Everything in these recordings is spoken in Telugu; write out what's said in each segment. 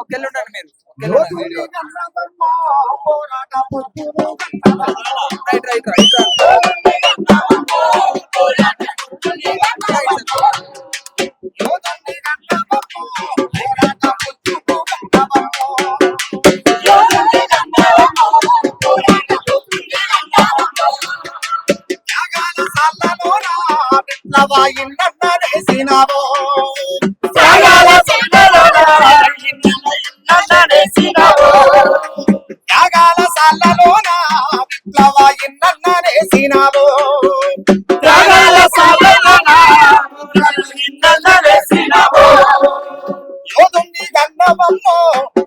ఒకెళ్ళుండండి మీరు. ఒకెళ్ళుండండి వీడియో. రైట్ రైట్ రైట్ త్యాగాల సాలలోన విప్లవ ఇన్ననేసినావో త్యాగాల సాలలోన ఇన్ననేసినావో యోధుని గన్నవమ్మో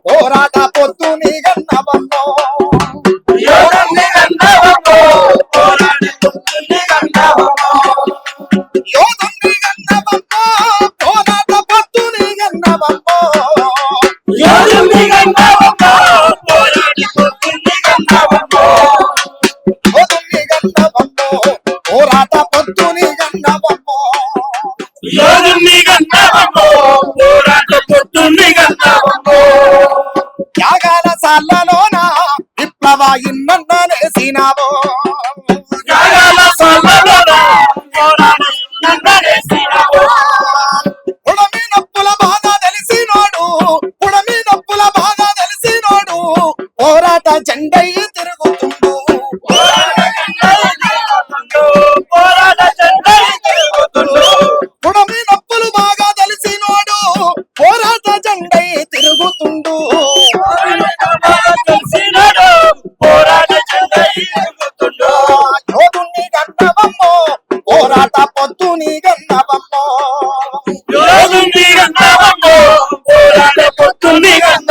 పోరాట పొత్తుని గన్నవమ్మో యోధుని గన్నవమ్మో పోరాట పొత్తుని గన్నవమ్మో యోధుని గన్నవమ్మో పోరాట పొత్తుని గన్నవమ్మో యోధుని గన్నవమ్మో పోరాట పొత్తుని గన్నవమ్మో యోధుని గన్నవమ్మో పోరాట పొత్తుని గన్నవమ్మో యోధుని గన్నవమ్మో పోరాట పొత్తుని గన్నవమ్మో త్యాగాల సాలలోన విప్లవ ఇన్ననేసినావో త్యాగాల సాలలోన పోరాట ఇన్ననేసినావో ఉడమి నొప్పుల బాధ తెలిసినోడు ఉడమి నొప్పుల బాధ తెలిసినోడు పోరాట జెండై తిరుగుతుండు పోరాట జెండై తిరుగుతుండు ఉడమి నొప్పులు బాగా తెలిసినోడు పోరాట జెండై తిరుగుతుండు తెలిసినోడు పోరాట జెండై తిరుగుతుండు యోధుని గన్నవమ్మో పోరాట పొత్తుని గన్నవమ్మో యోధుని గన్నవమ్మో పోరాట పొత్తుని గన్నవమ్మో